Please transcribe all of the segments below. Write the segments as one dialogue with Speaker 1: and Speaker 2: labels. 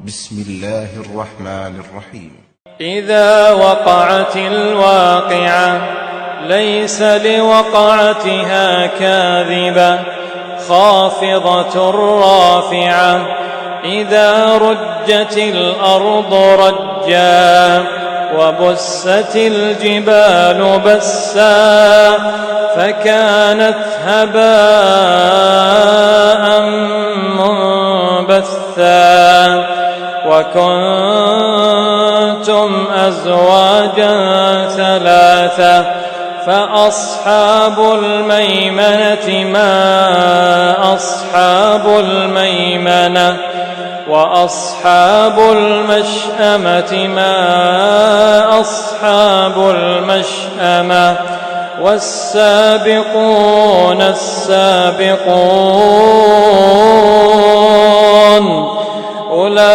Speaker 1: بسم الله الرحمن الرحيم.
Speaker 2: إذا وقعت الواقعة ليس لوقعتها كاذبة خافضة رافعة إذا رجت الأرض رجا وبست الجبال بسا فكانت هباء منبثا وكنتم أزواجا ثلاثة فأصحاب الميمنة ما أصحاب الميمنة وأصحاب المشأمة ما أصحاب المشأمة والسابقون السابقون أولئك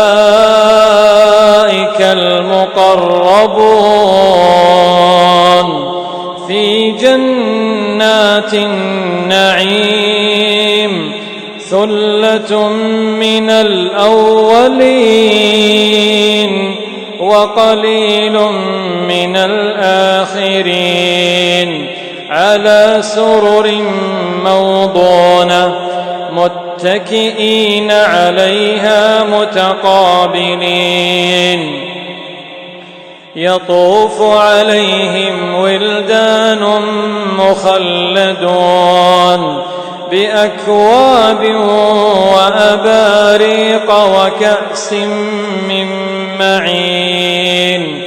Speaker 2: المقربون في جنات النعيم ثلة من الأولين وقليل من الآخرين على سرر موضونة متكئين عليها متقابلين يطوف عليهم ولدان مخلدون بأكواب وأباريق وكأس من معين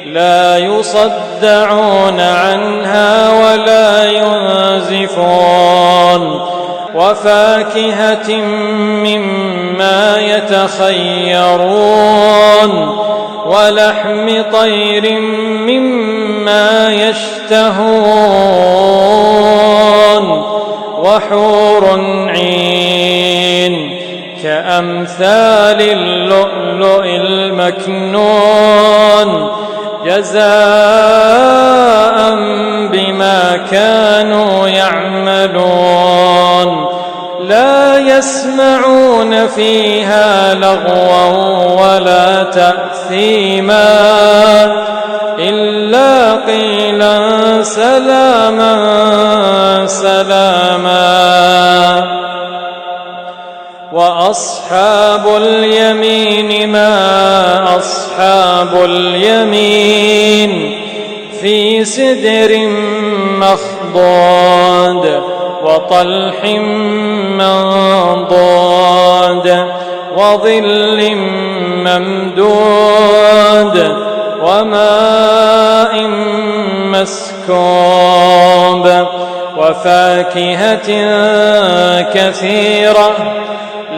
Speaker 2: لا يصدعون عنها ولا ينزفون وفاكهة مما يتخيرون ولحم طير مما يشتهون وحور عين كأمثال اللؤلؤ المكنون جزاء بما كانوا يعملون لا يسمعون فيها لغوا ولا تأثيما إلا قيلا سلاما سلاما وأصحاب اليمين ما أصحاب اليمين في سدر مخضود وطلح منضود وظل ممدود وماء مسكوب وفاكهة كثيرة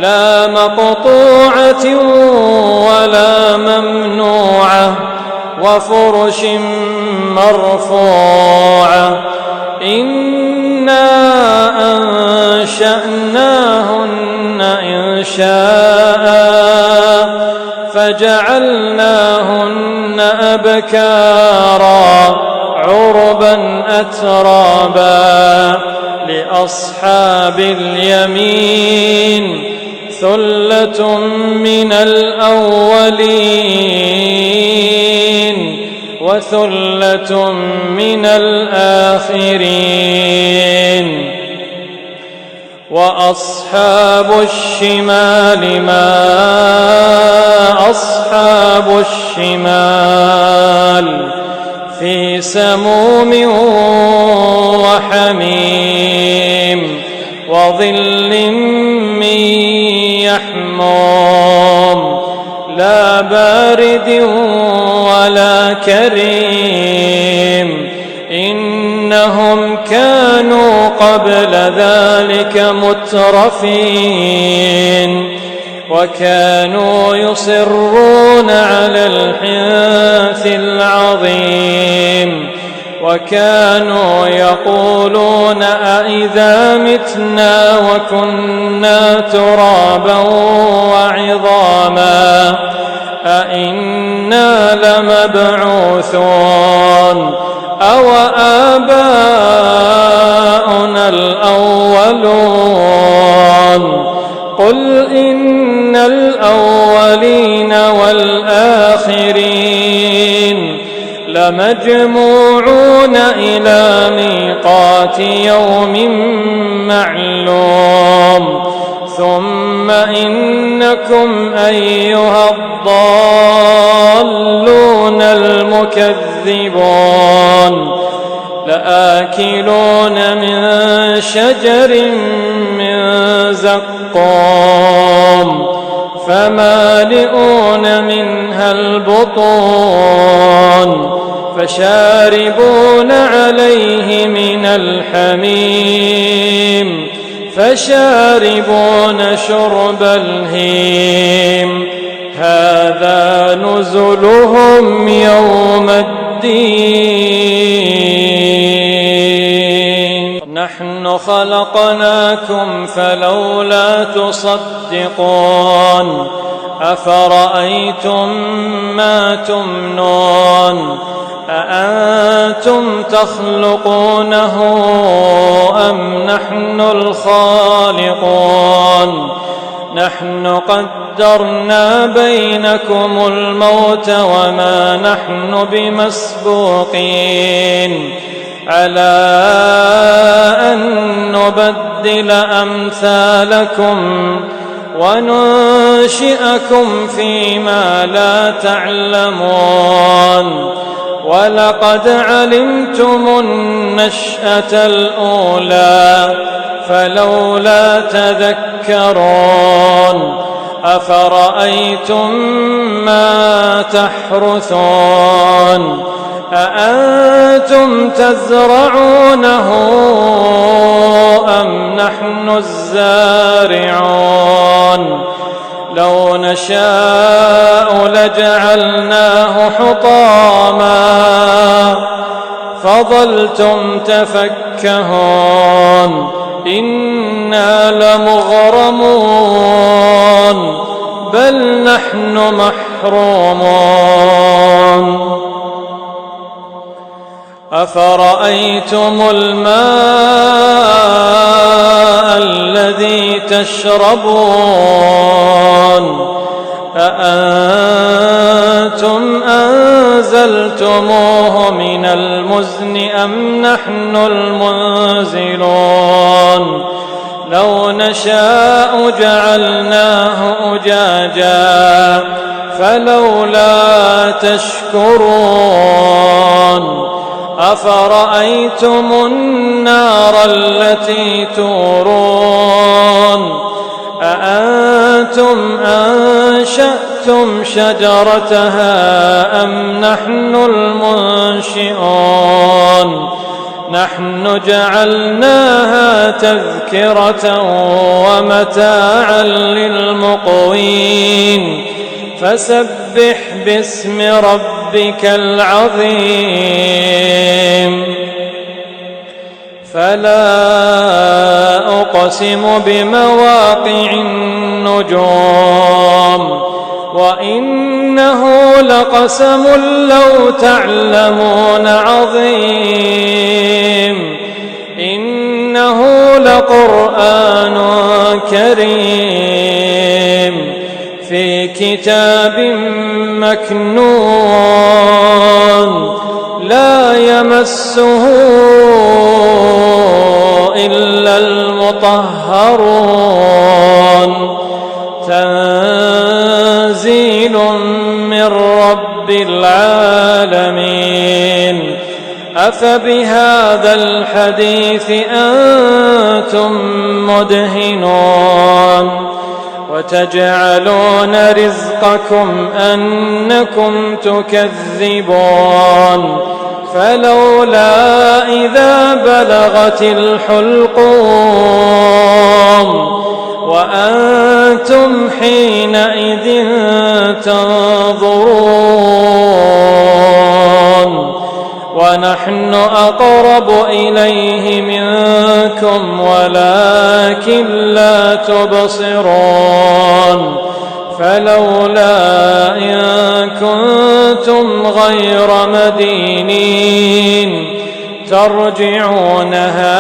Speaker 2: لا مقطوعة ولا ممنوعة وفرش مرفوعة إنا أنشأناهن إنشاء فجعلناهن أبكارا عربا أترابا لأصحاب اليمين ثلة من الأولين وثلة من الآخرين وأصحاب الشمال ما أصحاب الشمال في سموم وحميم وظل من يحموم لا بارد ولا كريم إنهم كانوا قبل ذلك مترفين وكانوا يصرون على الحنث العظيم وكانوا يقولون أئذا متنا وكنا ترابا وعظاما أئنا لمبعوثون أو آباؤنا الأولون قل إن الأولين لمجموعون إلى ميقات يوم معلوم ثم إنكم أيها الضالون المكذبون لآكلون من شجر من زقوم فمالئون منها البطون فشاربون عليه من الحميم فشاربون شرب الهيم هذا نزلهم يوم الدين نحن خلقناكم فلولا تصدقون أفرأيتم ما تمنون أأنتم تخلقونه أم نحن الخالقون نحن قدرنا بينكم الموت وما نحن بمسبوقين على أن نبدل أمثالكم وننشئكم فيما لا تعلمون ولقد علمتم النشأة الأولى فلولا تذكرون أفرأيتم ما تحرثون أأنتم تزرعونه أم نحن الزارعون لو نشاء لجعلناه حطاما فظلتم تفكهون إنا لمغرمون بل نحن محرومون أفرأيتم الماء الذي تشربون أأنتم أنزلتموه من المزن أم نحن المنزلون لو نشاء جعلناه أجاجا فلولا تشكرون أفرأيتم النار التي تورون أأنتم أنشأتم شجرتها أم نحن المنشئون نحن جعلناها تذكرة ومتاعا للمقوين فسبح باسم ربك العظيم فلا أقسم بمواقع النجوم وإنه لقسم لو تعلمون عظيم إنه لقرآن كريم في كتاب مكنون لا يمسه إلا المطهرون تنزيل من رب العالمين أفبهذا الحديث أنتم مدهنون وتجعلون رزقكم أنكم تكذبون فلولا إذا بلغت الحلقوم وأنتم حينئذ تنظرون ونحن أقرب إليه منكم ولكن لا تبصرون فلولا إن كنتم غير مدينين ترجعونها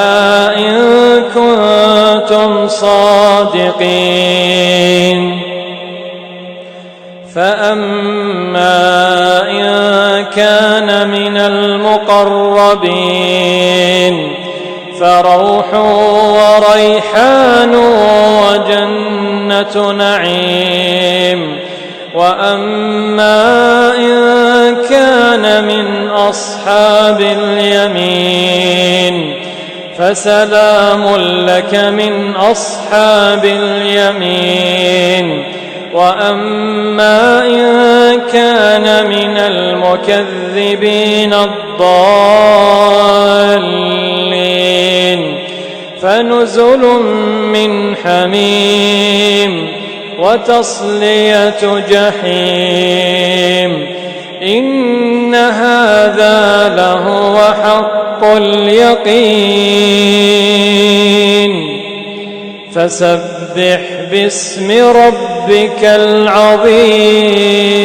Speaker 2: إن كنتم صادقين فأما إن كان من المقربين فروح وريحان وجنة نعيم. وأما إن كان من أصحاب اليمين فسلام لك من أصحاب اليمين. وأما إن كان من المكذبين الضالين فنزل من حميم وتصلية جحيم. إن هذا لهو حق اليقين. فسبح باسم ربك العظيم.